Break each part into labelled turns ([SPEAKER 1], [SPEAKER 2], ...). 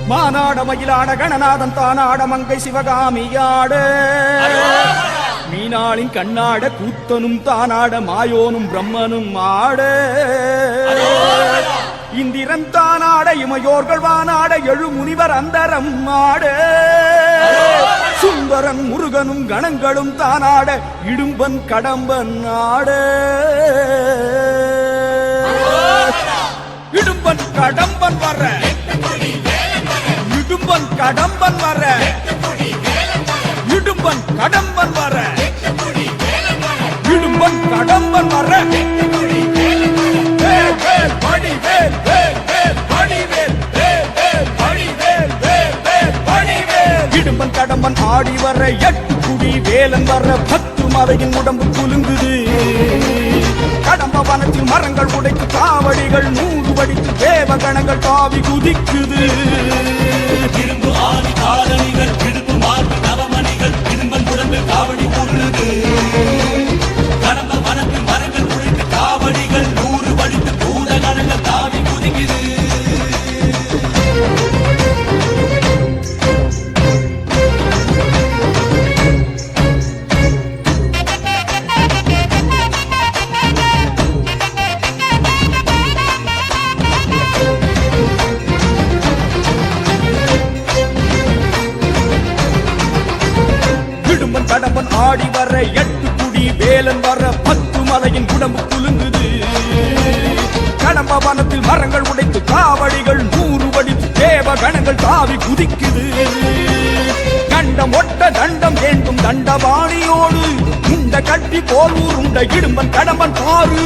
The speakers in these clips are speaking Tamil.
[SPEAKER 1] மானாட மயிலாட கணநாதன் தானாட மங்கை சிவகாமியாட மீனாளின் கண்ணாட கூத்தனும் தானாட மாயோனும் பிரம்மனும் ஆட இந்திரன் தானாட இமையோர்கள் வானாட எழு முனிவர் அந்தரம் ஆட சுந்தரன் முருகனும் கணங்களும் தானாட இடும்பன் கடம்பன் ஆட இடும்பன் கடம்பன் வர இடும்பன் கடம்பன் வர இடும்பன் கடம்பன் வர இடும்பன் கடம்பன் வர இடும்பன் கடம்பன் ஆடி வர எட்டு குடி வேலன் வர 10 மலையின் உடம்பு குலுங்குது கடம்ப வனத்தில் மரங்கள் உடைத்து காவடிகள் 100 வடித்து தேவகணங்கள் தாவி குதிக்குது
[SPEAKER 2] இரும்பு ஆதி காலணிகள் இடுப்பு மார்பு நவமணிகள் இரும்பன் உடம்பில் காவடி கூறுது கடம்ப வனத்தில் மரங்கள் உடைத்து காவடிகள் 100 வடித்து பூதகணங்கள் தாவி குதிக்குது
[SPEAKER 1] கடம்பன் ஆடி வர 8 குடி வேலன் வர 10 மலையின் உடம்பு குலுங்குது கடம்ப வனத்தில் மரங்கள் உடைத்து காவடிகள் 100 வடித்து தேவ கணங்கள் தாவி குதிக்குது கண்டம் ஒட்ட தண்டம் ஏந்தும் தண்டபாணியோடு உண்ட கட்டி போல் உருண்ட இடும்பன் கடம்பன் பாரு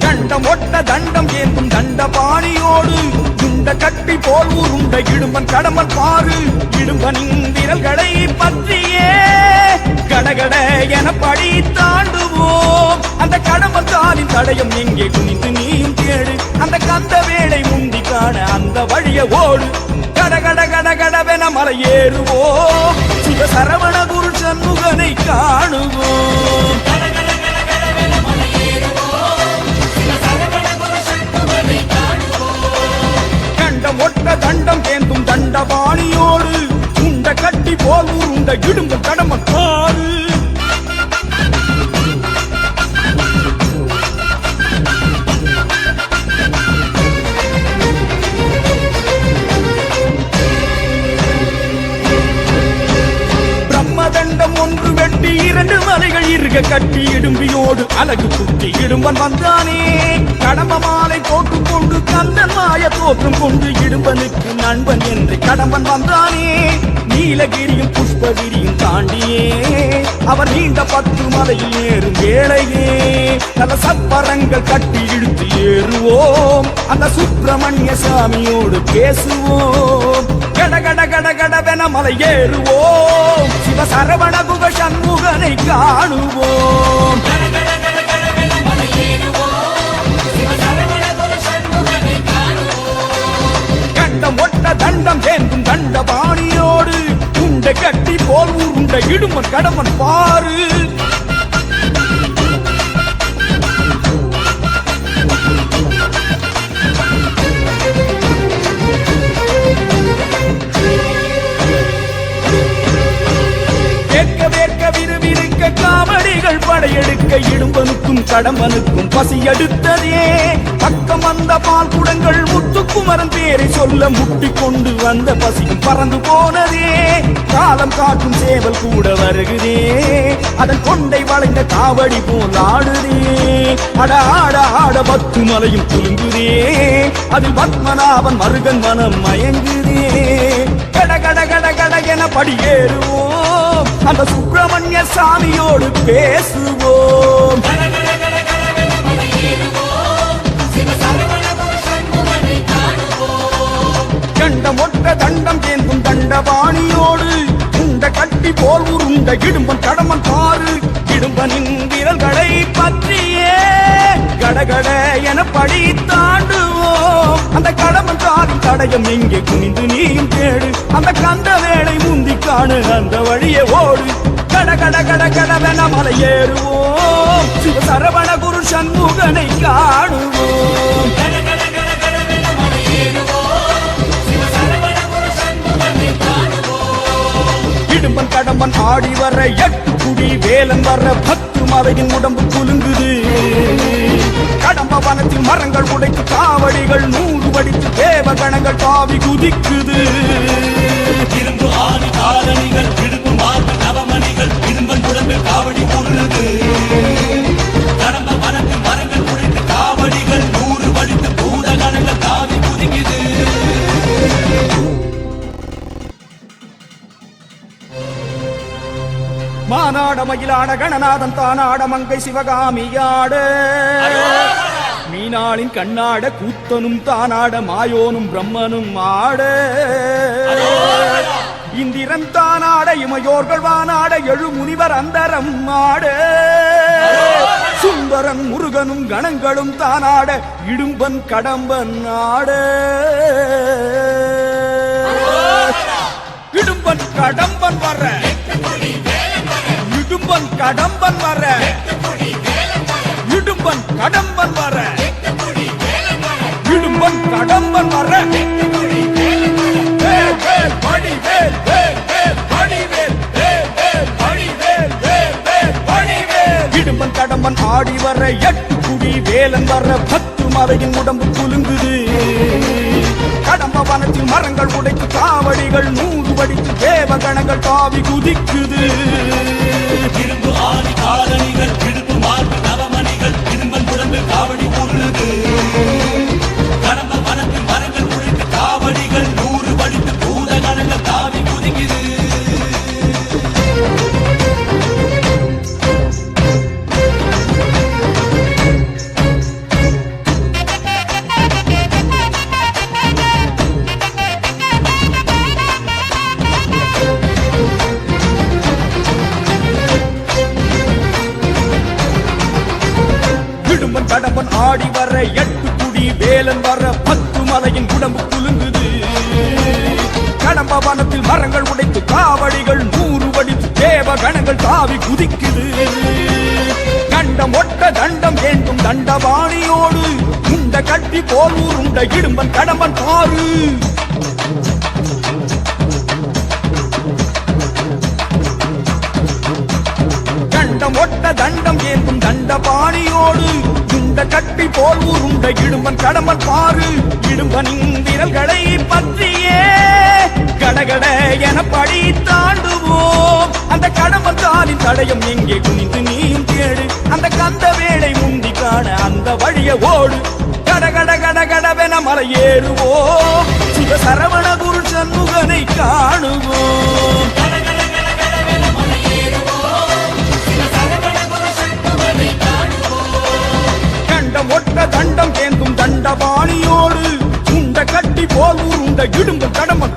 [SPEAKER 1] கண்டம் ஒட்ட தண்டம் ஏந்தும் தண்டபாணியோடு உண்ட கட்டி போல் உருண்ட இடும்பன் கடம்பன் பாரு இடும்பனின் விரல்களை பற்றியே கடகட என படி தாண்டுவோம் அந்த கடம்பன் தானின் தடயம் எங்கே குனிந்து நீயும் தேடு அந்த கந்த வேளை முந்தி காண அந்த வழிய ஓடு கடகட கடகடவென மலை ஏறுவோம் சிவ சரவண குரு சண்முகனை காணுவோம் கண்டம் ஒட்ட தண்டம் ஏந்தும் தண்டபாணியோடு உண்ட கட்டி போல் உருண்ட இடும்பு கடம்பன் பாரு பிரம்மதண்டம் ஒன்று வெட்டி 2 மலைகள் இருக கட்டி இடும்பியோடு அழகு குத்தி இடும்பன் வந்தானே கடம்ப மாலை போட்டுக் கொண்டு கந்தன் மாய தோற்றம் கொண்டு இடும்பனுக்கு நண்பன் என்று கடம்பன் வந்தானே நீலகிரியும் புஷ்பகிரியும் தாண்டியே அவர் நீண்ட 10 மலையில் ஏறும் வேளையே நல்ல சப்பரங்கள் கட்டி இழுத்து ஏறுவோம் அந்த சுப்பிரமணிய சாமியோடு பேசுவோம் கடகட கடகடவென மலை ஏறுவோம் சிவ சரவண குக சண்முகனை காணுவோம் கண்டம் ஒட்ட தண்டம் ஏந்தும் தண்டபாணியோடு உண்ட கட்டி போல் உருண்ட இடுமன் கடம்பன் பாரு காவடிகள் படையெடுக்க இடும்பனுக்கும் கடம்பனுக்கும் பசி எடுத்ததே பக்கம் வந்த பால் குடங்கள் முத்துக்குமரன் பேரை சொல்ல முட்டி கொண்டு வந்த பசியும் பறந்து போனதே காலம் காட்டும் சேவல் கூட வருகுதே அதன் கொண்டை வளைந்த காவடி போல் ஆடுதே அட ஆட ஆட 10 மலையும் குலுங்குதே அதில் பத்மநாபன் மருகன் மனம் மயங்குதே கட கட கட கட என படியேறுவோம் அந்த சுப்பிரமணிய சாமியோடு பேசுவோம் கண்டம் ஒட்ட தண்டம் ஏந்தும் தண்டபாணியோடு உண்ட கட்டி போல் உருண்ட இடும்பன் கடம்பன் பாரு இடும்பனின் விரல்களை பற்றியே கடகட என படி தாண்டுவோம் அந்த கடம்பன் தாரின் தடயம் எங்கே குனிந்து நீயும் தேடு அந்த கந்த வேளை முந்தி காணு அந்த வழியே ஓடு கட கட கட கடவென மலை ஏறுவோம் சிவ சரவண குரு சண்முகனை காணுவோம்.
[SPEAKER 2] கட கட கட கடவென மலை ஏறுவோம். சிவ சரவண குரு சண்முகனை காணுவோம்.
[SPEAKER 1] இடும்பன் கடம்பன் ஆடி வர எட்டு குடி வேலன் வர பத்து மலையின் உடம்பு குலுங்குது. கடம்ப வனத்தில் மரங்கள் உடைத்து காவடிகள் 100 வடித்து தேவ கணங்கள் தாவி குதிக்குது.
[SPEAKER 2] இரும்பு ஆணி காலணிகள் இடுப்பு மார்பு நவமணிகள் இரும்பன் உடம்பில் காவடி உருளுது. கடம்ப வனத்தில் மரங்கள் உடைத்து காவடிகள் 100 வடித்து பூத கணங்கள் தாவி குதிக்குது.
[SPEAKER 1] மானாட மயிலாட கணநாதன் தானாட மங்கை சிவகாமியாட மீனாளின் கண்ணாட கூத்தனும் தானாட மாயோனும் பிரம்மனும் ஆட இந்திரன் தானாட இமையோர்கள் வானாட எழு முனிவர் அந்தரம் ஆட சுந்தரன் முருகனும் கணங்களும் தானாட இடும்பன் கடம்பன் ஆட இடும்பன் கடம்பன் வர இடும்பன் கடம்பன் வர இடும்பன் கடம்பன் வர இடும்பன் கடம்பன் வர வேல் வேல் வடிவேல் வேல் வேல் வடிவேல் வேல் வேல் வடிவேல் வேல் வேல் வடிவேல் இடும்பன் கடம்பன் ஆடி வர எட்டு குடி வேலன் வர 10 மலையின் உடம்பு குலுங்குது. கடம்ப வனத்தில் மரங்கள் உடைத்து காவடிகள் 100 வடித்து தேவ கணங்கள் தாவி குதிக்குது.
[SPEAKER 2] இரும்பு ஆணி காலணிகள் இடுப்பு மார்பு நவமணிகள் இரும்பன் உடம்பில் காவடி உருளுது. கடம்ப வனத்தில் மரங்கள் உடைத்து காவடிகள் 100 வடித்து பூத கணங்கள் தாவி குதிக்குது.
[SPEAKER 1] இடும்பன் கடம்பன் ஆடி வர எட்டு குடி வேலன் வர 10 மலையின் உடம்பு குலுங்குது. கடம்ப வனத்தில் மரங்கள் உடைத்து காவடிகள் 100 வடித்து தேவ கணங்கள் தாவி குதிக்குது. கண்டம் ஒட்ட தண்டம் ஏந்தும் தண்டபாணியோடு உண்ட கட்டி போல் உருண்ட இடும்பன் கடம்பன் பாரு. கண்டம் ஒட்ட தண்டம் ஏந்தும் தண்டபாணியோடு உண்ட கட்டி போல் உருண்ட இடும்பன் கடம்பன் பாரு. இடும்பனின் விரல்களை பற்றியே கடகட என படி தாண்டுவோம். அந்த கடம்பன் காலின் தடயம் எங்கே குனிந்து நீயும் தேடு. அந்த கந்த வேளை முந்தி காண அந்த வழிய ஓடு. கடகட கடகடவென மலை ஏறுவோம். சிவ சரவண குரு சண்முகனை காணுவோம். கண்டம் ஒட்ட தண்டம் ஏந்தும் தண்டபாணியோடு உண்ட கட்டி போல் உருண்ட இடும்பன் கடம்பன்